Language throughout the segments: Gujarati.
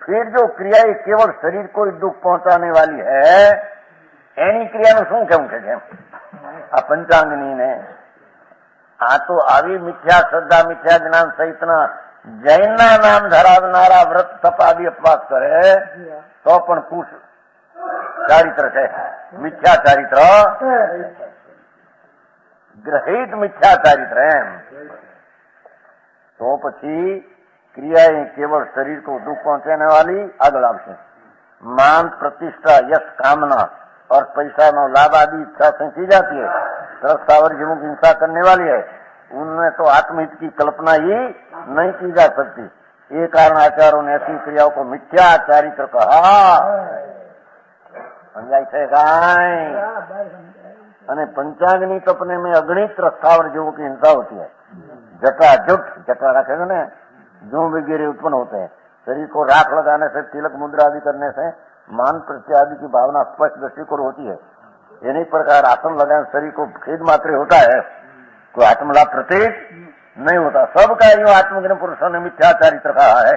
फिर जो क्रिया ये केवल शरीर को ही दुख पहुंचाने वाली है, एनी क्रियाનું શું કેવું છે કેમ આ પંચાંગની આ તો આવી મિથ્યા શ્રદ્ધા મિથ્યા જ્ઞાન સહિતના જૈનના નામ ધરાવનારા વ્રત તપાદી અપવાસ કરે તો પણ કુશ ચારિત્ર છે, મિથ્યા ચારિત્ર, ગ્રહિત મિથ્યા ચારિત્ર એમ. તો પછી क्रिया केवल शरीर को दुख पहुंचाने वाली आगे आवशे. मान प्रतिष्ठा यश कामना और पैसा नो लाभ आदि इच्छा से की जाती है. तरसावर जीवों की हिंसा करने वाली है, उनमें तो आत्महित की कल्पना ही नहीं की जा सकती. ये कारण आचार्यों ने ऐसी क्रियाओं को मिथ्या चारित्र कहा. समझाय छे काई? અને પંચાંગની તપને में અગણિત રસ્તાવર जीवों की हिंसा होती है. जटाजुट जटा रखे ने जो वगैरह उत्पन्न होते हैं. शरीर को राख लगाने से, तिलक मुद्रा आदि करने से मान प्रत्यय आदि की भावना स्पष्ट दृष्टिकोण होती है. इन्हीं प्रकार आत्म लगाने शरीर को खेद मात्र होता है, कोई आत्मलाभ प्रतीक नहीं होता. सबका यूं आत्मज्ञान पुरुषों ने मिथ्या चारित्र कहा है.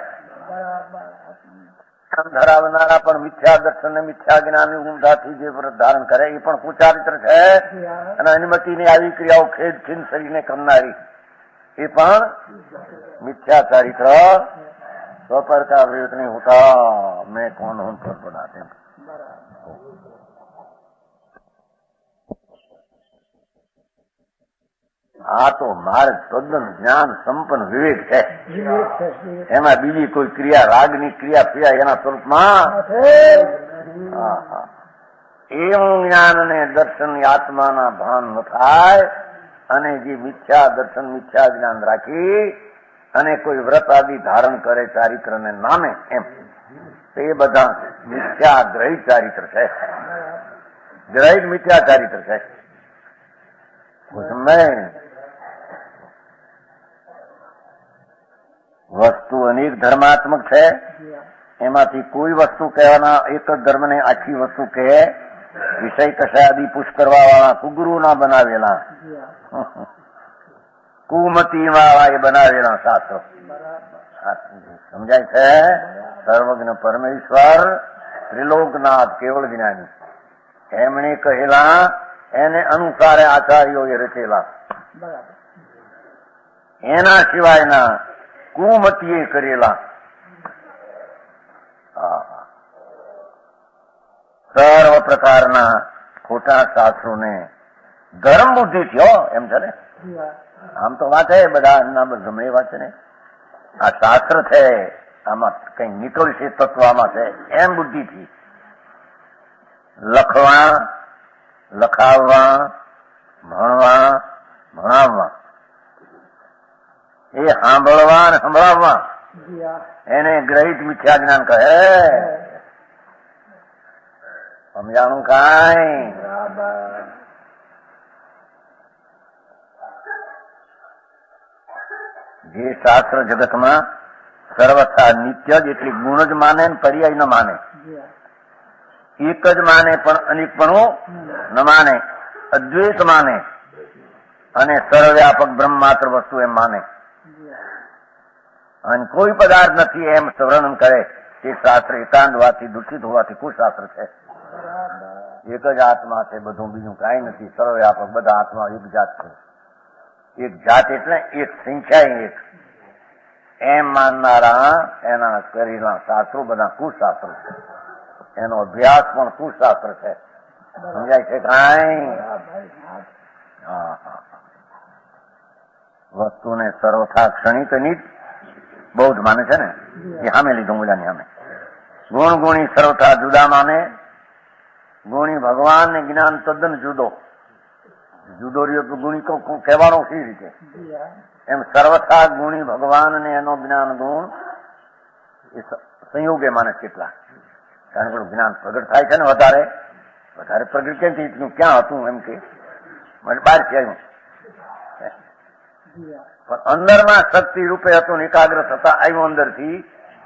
ધરાવનારા પણ મિથ્યા દર્શન મિથ્યા જ્ઞાન ઊંધાથી જે વ્રત ધારણ કરે એ પણ કુચારિત્ર છે. અને અનુમતિની આવી ક્રિયાઓ ખેદ ખીન શરીરને કરનારી ये पण मिथ्या चारित्र. स्वपर का विवेक नहीं होता. मैं कौन हूं पर बनाते हैं. आ तो मार्ग तद्दन ज्ञान संपन्न विवेक है. एमा बीजी कोई क्रिया रागनी क्रिया क्रिया एना स्वरूपમાં एवं ज्ञान ने दर्शन आत्माना भान न थाय અને જે મિથ્યા દર્શન મિથ્યા જ્ઞાન રાખી અને કોઈ વ્રત આદि ધારણ કરે ચારિત્રને નામે એમ, તે બધા મિથ્યા ગ્રહિત ચારિત્ર છે. ગ્રહિત મિથ્યા ચારિત્ર છે. વસ્તુ અનેક ધર્માત્મક છે. એમાંથી કોઈ વસ્તુ કહેવાના એક જ ધર્મને આખી વસ્તુ કહે. વિષય કશાદી પુષ કરવા વાળા કુગુરુ ના બનાવેલા કુમતી વાળા એ બનાવેલા શાસ્ત્રો સમજાય છે. સર્વજ્ઞ પરમેશ્વર ત્રિલોકનાથ કેવળ જ્ઞાની એમણે કહેલા, એને અનુસારે આચાર્યોએ રચેલા. એના સિવાયના કુમતીએ કરેલા સર્વ પ્રકારના ખોટા શાસ્ત્રોને ધર્મ બુદ્ધિ થયો એમ છે ને. આમ તો વાત હે બધા ગમે વાત છે ને. આ શાસ્ત્ર છે, આમાં કઈ નીકળશે તત્વ આમાં છે એમ બુદ્ધિથી લખવા, લખાવવા, ભણવા, ભણાવવા, એ સાંભળવા અને સંભળાવવા, એને ગ્રહિત મિથ્યા જ્ઞાન કહે. સમજાણું કાંઈ? જે શાસ્ત્ર જગતમાં સર્વથા નિત્ય જ એટલી ગુણ જ માને ને પર્યાય ન માને. એક જ માને પણ અનેકપણું ન માને, અદ્વૈત માને અને સર્વવ્યાપક બ્રહ્મ માત્ર વસ્તુ એમ માને અને કોઈ પદાર્થ નથી એમ વર્ણન કરે. તે શાસ્ત્ર એકાંત હોવાથી દૂષિત હોવાથી કુશાસ્ત્ર છે. એક જ આત્મા છે, બધું બીજું કાંઈ નથી. સર્વવ્યાપક બધા આત્મા એક જાત છે. એક જાત એટલે એક સંખ્યા એક એમ માનનારા એના કરેલા શાસ્ત્રો બધા કુશાસ્ત્રો છે. એનો અભ્યાસ પણ કુશાસ્ત્ર છે. સમજાય છે કાંઈ? વસ્તુને સર્વથા ક્ષણિક નિત બૌદ્ધ માને છે ને, એ સામે લીધું મૂલ્યાની સામે. ગુણ ગુણી સર્વથા જુદા માને. ગુણી ભગવાન ને જ્ઞાન તદ્દન જુદો. જુદો રહ્યો તો ગુણી કહેવાનો કઈ રીતે? એમ સર્વથા ગુણી ભગવાન ને એનો જ્ઞાન ગુણ એ સંયોગે માને કેટલા. કારણ કે જ્ઞાન પ્રગટ થાય છે ને વધારે વધારે પ્રગટ કેમ થયું? ક્યાં હતું એમ કે બહારથી આવ્યું. પણ અંદરમાં શક્તિ રૂપે હતું ને એકાગ્ર થતા આવ્યું અંદરથી.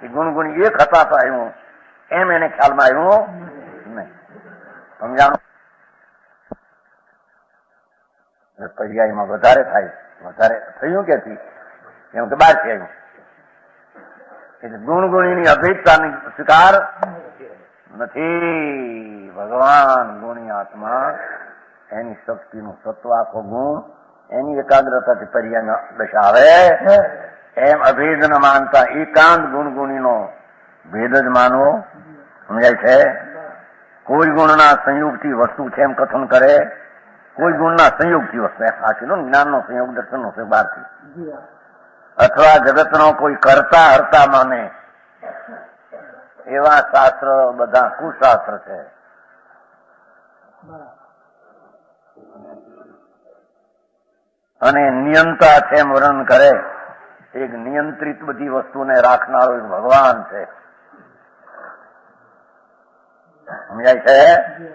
એ ગુણગુણ એક હતા તો આવ્યું એમ એને ખ્યાલમાં આવ્યું નહીં. સમજાણું? પર્યાયમાં વધારે થાય. વધારે થયું ક્યાંથી? એમ કે બહારથી આવ્યું. એટલે ગુણગુણીની અભેદતાની સ્વીકાર નથી. ભગવાન ગુણી આત્મા, એની શક્તિનું સત્વ આખો ગુણ, એની એકાગ્રતાથી પર્યાય દશાવે. એમ અભેદ ન માનતા એકાંત ગુણગુણીનો ભેદ જ માનવો. સમજાય છે? કોઈ ગુણના સંયોગથી વસ્તુ છે એમ કથન કરે, કોઈ ગુણના સંયોગથી વસ્તુ સાચી લો, જ્ઞાનનો સંયોગ, દર્શનનો સંયોગ બહારથી, અથવા જગતનો કોઈ કરતા હરતા માને, એવા શાસ્ત્ર બધા કુશાસ્ત્ર છે. અને નિયંતા છે એમ વર્ણન કરે. એક નિયંત્રિત બધી વસ્તુને રાખનારો એક ભગવાન છે. સમજાય છે?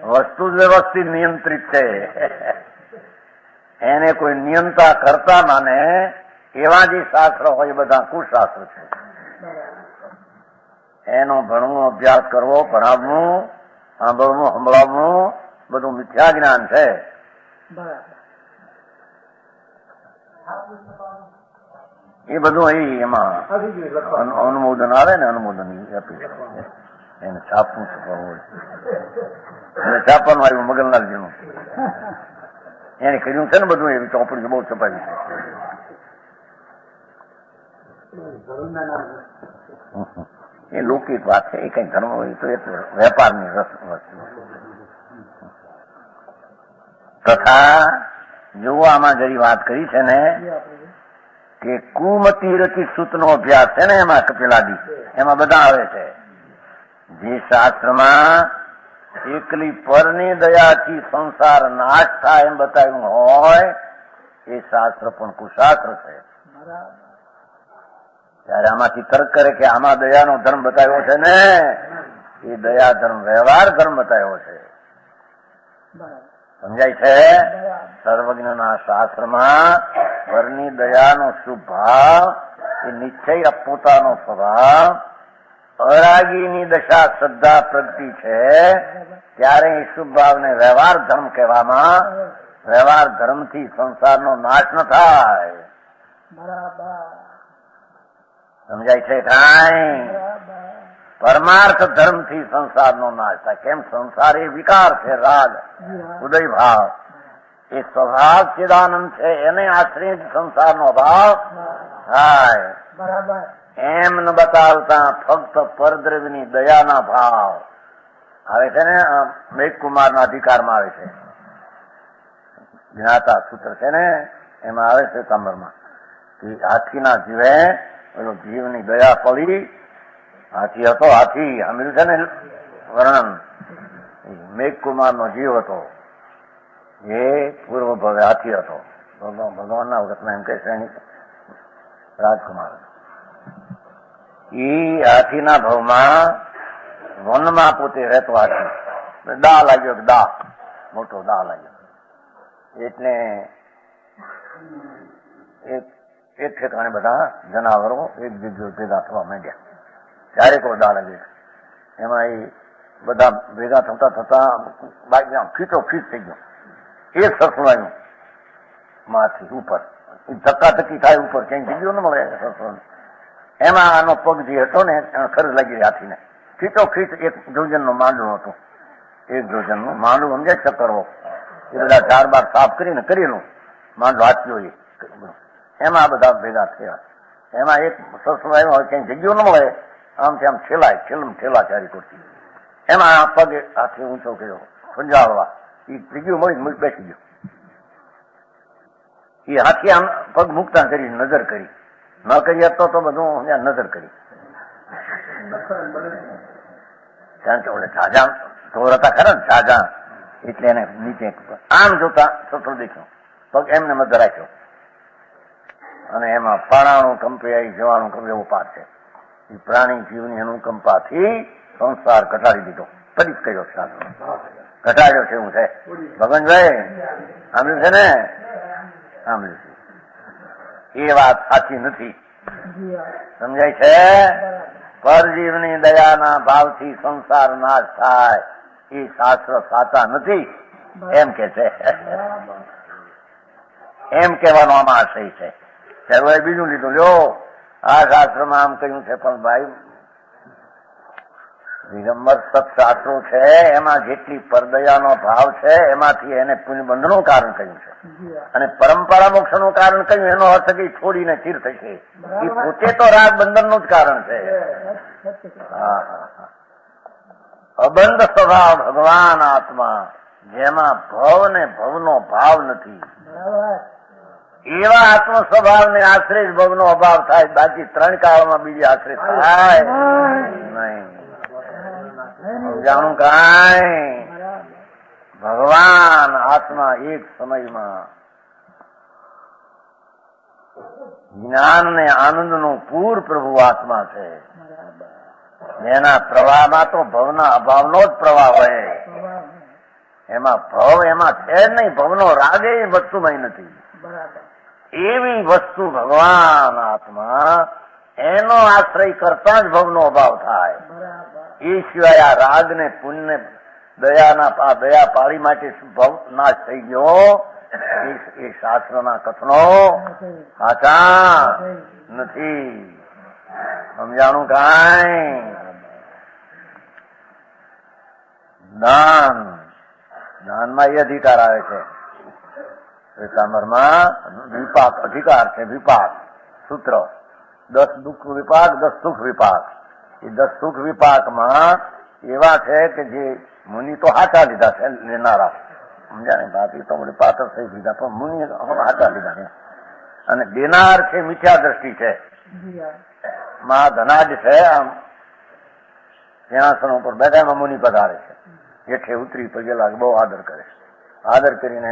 વસ્તુ જ વ્યવસ્થિત નિયંત્રિત છે. એને કોઈ નિયંતા કરતા માને એવા જે શાસ્ત્ર હોય બધા કુશાસ્ત્ર છે. એનો ભણવું, અભ્યાસ કરવો, ભણાવવું, સાંભળવું, સંભળાવવું બધું મિથ્યા જ્ઞાન છે. એ બધું એમાં અનુમોદન આવે ને, અનુમોદન એને છાપવું હોય, છાપવાનું આવ્યું મગનલાલજીનું, એને કર્યું છે ને બધું. એવી ચોપડી બહુ છપાવી છે. એ લૌકિક વાત છે. એ કઈ ધર્મ હોય તો એ વેપારની વસ્તુ. તથા જો આમાં જરી વાત કરી છે ને કે કુમતી રચિત સૂતનો અભ્યાસ છે ને, એમાં કપિલાદી, એમાં બધા આવે છે. જે શાસ્ત્રમાં એકલી પરની દયાથી સંસાર નાશ થાય એમ બતાવ્યું હોય, એ શાસ્ત્ર પણ કુશાસ્ત્ર છે. ત્યારે આમાંથી તર્ક કરે કે આમાં દયાનો ધર્મ બતાવ્યો છે ને, એ દયા ધર્મ વ્યવહાર ધર્મ બતાવ્યો છે. સમજાય છે? સર્વજ્ઞના શાસ્ત્રમાં પરની દયાનો શુભ ભાવ, એ નિશ્ચય પોતાનો સ્વભાવ, અરાગીની દશા શ્રદ્ધા પ્રગતિ છે. ત્યારે એ શુભ ભાવને વ્યવહાર ધર્મ કહેવામાં. વ્યવહાર ધર્મથી સંસારનો નાશ ન થાય. સમજાય છે? કાંઈ પરમાર્થ ધર્મથી સંસારનો નાશ થાય. કેમ? સંસાર એ વિકાર છે, રાગ, ઉદય ભાવ. એ સ્વભાવ ચિદાનંદ છે, એને આશ્રય સંસારનો અભાવ થાય. એમ ન બતાવતા ફક્ત પરદ્રવ્યની દયાના ભાવ આવે છે ને. મેઘકુમારના અધિકારમાં આવે છે, જ્ઞાતા સૂત્ર છે ને, એમાં આવે છે તાંબરમાં કે હાથીના જીવે પેલો જીવની દયા પડી. હાથી હતો, હાથી સાંભળ્યું છે ને વર્ણન. મેઘકુમારનો જીવ હતો, એ પૂર્વ ભવે હાથી હતો. ભગવાનના વખતમાં એમ કહે શ્રેણી રાજકુમાર. એ હાથીના ભવમાં વનમાં પોતે રહેતો હાથી. દા લાગ્યો, દા મોટો દા લાગ્યો. એટલે એક ઠેકાણે બધા જનાવરો એક જગ્યાએ ભેગા થવા માંડ્યા. ત્યારે કોઈ દા લાગે, એમાં એ બધા ભેગા થતા થતા બાઈક ખીચો ખીચ થઈ ગયો. એ સરસવાયું માથી ઉપર, ધક્કાધક્કી થાય ઉપર, ક્યાંય જગ્યો ન મળે સરસવાનું. એમાં આનો પગ જે હતો ને, ખર્ચ લાગી હાથીને. ખીચો ખીચ એક જોજનનું માંડવું હતું. એક જોજનનું માંડવું સમજે છે કરવો. એ બધા ઝાડ બાર સાફ કરીને કરેલું માંડવો હાથીઓ. એમાં બધા ભેગા થયા. એમાં એક સરસવાયું હોય, ક્યાંય જગ્યો ન મળે, આમથી આમ ઠેલા ચારી કરતી. એમાં પગ હાથી ઊંચો કર્યો ખંજાળવા. એ જગ્યો મળી બેસી ગયો. એ હાથી આમ પગ મુકતા કરી નજર કરી, ન કરી તો બધું નજર કરી. કારણ કે ઓલે ઝાઝા ઢોર હતા ખરા ને, ઝાઝા, એટલે એને નીચે આમ જોતા સસરો દેખ્યો, પગ એમને મધ રાખ્યો. અને એમાં પાણાનું કંપે આવી જવાનું કંપે એવો પાર છે. એ પ્રાણી જીવની અનુકંપાથી સંસાર ઘટાડી દીધો. પડી કર્યો શાસ્ત્ર ઘટાડ્યો છે. એવું છે ભગવાનભાઈ, સાંભળ્યું છે ને? સાંભળ્યું છે. એ વાત સાચી નથી. સમજાય છે? પરજીવની દયાના ભાવથી સંસાર નાશ થાય એ શાસ્ત્ર સાચા નથી એમ કે છે. એમ કહેવાનો આમાં આશય છે. ત્યારે બીજું લીધું, લ્યો આ શાસ્ત્રમાં આમ કહ્યું છે, પણ ભાઈ દિગંબર સત્શાસ્ત્રો છે એમાં જેટલી પરદયાનો ભાવ છે એમાંથી એને પુણ્યબંધનું કારણ કહ્યું છે, અને પરંપરા મોક્ષનું કારણ કહ્યું. એનો અર્થ કે છોડીને ચીર થશે. એ પોતે તો રાગ બંધનનું જ કારણ છે. અબંધ સ્વભાવ ભગવાન આત્મા, જેમાં ભવ ને ભવનો ભાવ નથી, એવા આત્મ સ્વભાવને આશ્રય જ ભવનો અભાવ થાય. બાકી ત્રણ કાળમાં બીજી આશ્રય થાય નહીં. જાણું કાંઈ ભગવાન આત્મા એક સમયમાં જ્ઞાન ને આનંદ નું પૂર પ્રભુ આત્મા છે. એના પ્રવાહમાં તો ભવના અભાવનો જ પ્રવાહ હોય. એમાં ભવ એમાં છે જ નહીં. ભવનો રાગ એ વસ્તુમાં નથી. એવી વસ્તુ ભગવાન આત્મા, એનો આશ્રય કરતા જ ભવનો અભાવ થાય. એ સિવાય આ રાગ ને પુણ્ય દયા પાળી માટે ભવ નાશ થઈ ગયો, એ શાસ્ત્રના કથનો સાચા નથી. સમજાણું કાંઈ? દાનમાં એ અધિકાર આવે છે. શ્વેતાંબરમાં વિપાક અધિકાર છે. વિપાક સૂત્ર 10 દુઃખ વિપાક 10 સુખ વિપાક. એ 10 સુખ વિપાકમાં એવા છે કે જે મુનિ તો હાચા લીધા છે લેનારા, સમજાય? બાકી તો મને પાત્ર થઈ લીધા, પણ મુનિ હાચા લીધા છે. અને દેનાર છે મિથ્યા દ્રષ્ટિ છે. ધનાજ છે, આમ સિંહાસન ઉપર બેઠા એમાં મુનિ પધારે છે. જેઠે ઉતરી પગે લાગે, બહુ આદર કરે. આદર કરીને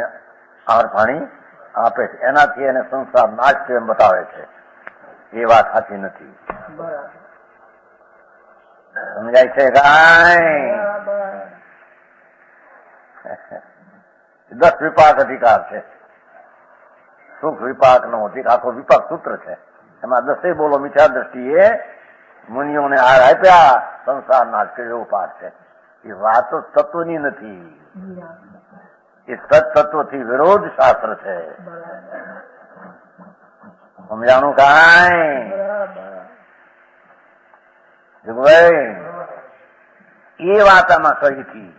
આહાર પાણી આપે છે. એનાથી એને સંસાર નાશ છે એમ બતાવે છે. એ વાત સાચી નથી. સમજાય છે કાંઈ? 10 વિપાક અધિકાર છે. સુખ વિપાક નો આખો વિપાક સૂત્ર છે. એમાં 10 બોલો મિથ્યા દ્રષ્ટિએ મુનિઓને હાર આપ્યા, સંસાર નાશ કર્યો એવો પાઠ છે. એ વાતો તત્વની નથી. એ સત્તત્વથી વિરોધ શાસ્ત્ર છે. સમજાણું કાંઈ? ભાઈ એ વાત આમાં કહી હતી.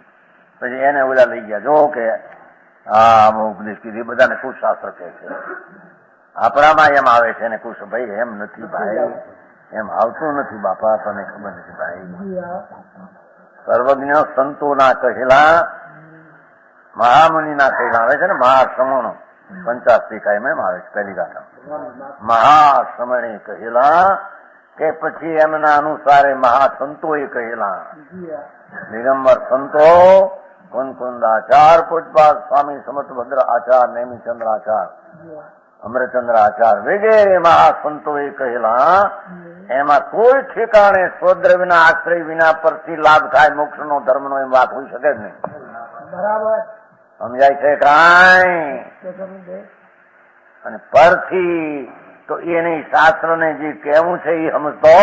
પછી એને ઓલા લઈ ગયા, જો કે હા આમાં ઉપદેશ કીધી, બધાને કુશાસ્ત્ર કહે છે. આપણામાં એમ આવે છે ને કુશ. ભાઈ એમ નથી ભાઈ, એમ આવતું નથી બાપા, તને ખબર નથી ભાઈ. સર્વજ્ઞ સંતોના કહેલા, મહામુનિના કહેલા આવે છે ને, મહાશ્રમણો 50 કાયમ એમ આવે છે પહેલી ગાથા. મહાશ્રમણે કહેલા કે પછી એમના અનુસારે મહાસંતોએ કહેલા. દિગંબર સંતો કુંદાચાર, પૂજપાદ સ્વામી સમર્થભદ્ર આચાર, નેમિચંદ્ર આચાર, અમરચંદ્ર આચાર વગેરે મહાસંતોએ કહેલા. એમાં કોઈ ઠેકાણે સ્વદ્રવ્યના આશ્રય વિના પરથી લાભ થાય મોક્ષનો, ધર્મનો, એમ વાત હોઈ શકે જ નહીં. બરાબર સમજાય છે કાંઈ? અને પરથી તો એની શાસ્ત્રને જે કહેવું છે એ સમજતો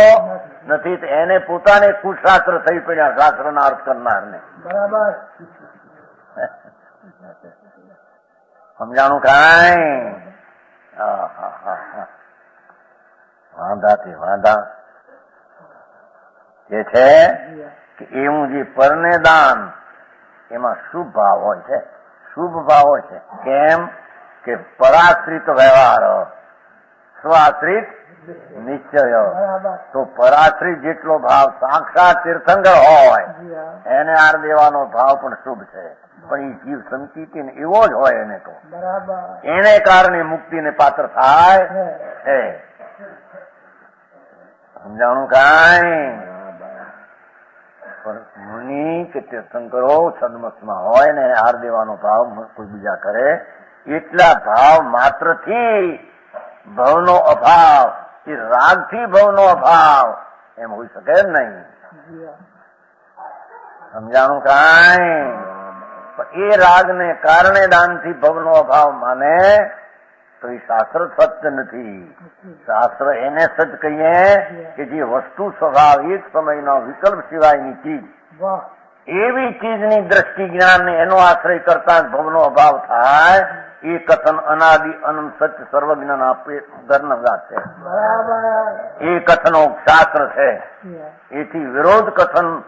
નથી. એને પોતાને કુશાસ્ત્ર થઈ પડ્યા, શાસ્ત્રના અર્થ કરનારને. બરાબર સમજાણું કાંઈ? વાંધાથી વાંધા જે છે કે એવું જે પરને દાન, એમાં શુભ ભાવ હોય છે. શુભ ભાવ હોય છે. કેમ કે પરાશ્રિત વ્યવહાર, સ્વાશ્રિત નિશ્ચય. તો પરાશ્રિત જેટલો ભાવ સાક્ષાત તીર્થંકર હોય એને આર દેવાનો ભાવ પણ શુભ છે. પણ એ જીવ સંચિત એવો જ હોય એને તો એને કારણે મુક્તિને પાત્ર થાય છે. સમજાણું કાંઈ? મુનિ કે તીર્થંકરો સદમતમાં હોય ને આર દેવાનો ભાવ કોઈ બીજા કરે, એટલા ભાવ માત્રથી ભવનો અભાવ, એ રાગથી ભવનો અભાવ એમ હોઈ શકે જ નહીં. સમજાણું કાંઈ? એ રાગને કારણે દાનથી ભવનો અભાવ માને તો એ શાસ્ત્ર સત્ય નથી. શાસ્ત્ર એને સત્ય કહીએ કે જે વસ્તુ સ્વભાવ એક સમયનો વિકલ્પ સિવાયની ચીજ, એવી ચીજની દ્રષ્ટિ જ્ઞાન ને એનો આશ્રય કરતા ભવનો અભાવ થાય. એ કથન અનાદિ અનંત સત્ય સર્વજ્ઞના ગર્નગાત છે. એ કથનો શાસ્ત્ર છે. એથી વિરોધ કથન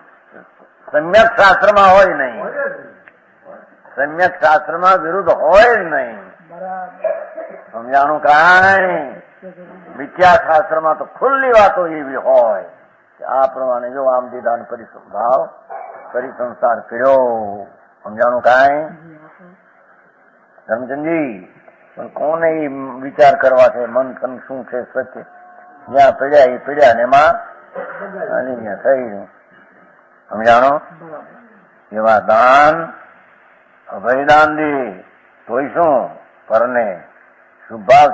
સમ્યક શાસ્ત્રમાં હોય નહીં. સમ્યક શાસ્ત્રમાં વિરુદ્ધ હોય જ નહીં. સમજાણું કાંઈ? મિથ્યા શાસ્ત્રમાં તો ખુલ્લી વાતો એવી હોય કે આ પ્રમાણે જો આમ દીદાન પરિભાવ કરી સંસાર કર્યો. સમજાણું કાંઈ? ધર્મચંદજી પણ કોને એ વિચાર કરવા છે? મન તન શું છે સત્ય? જ્યાં પીડ્યા એ પીડ્યા ને એમાં થઈ. સમજાણો? એવા દાન અભયદાન દે તોય શું પરને શુભાવ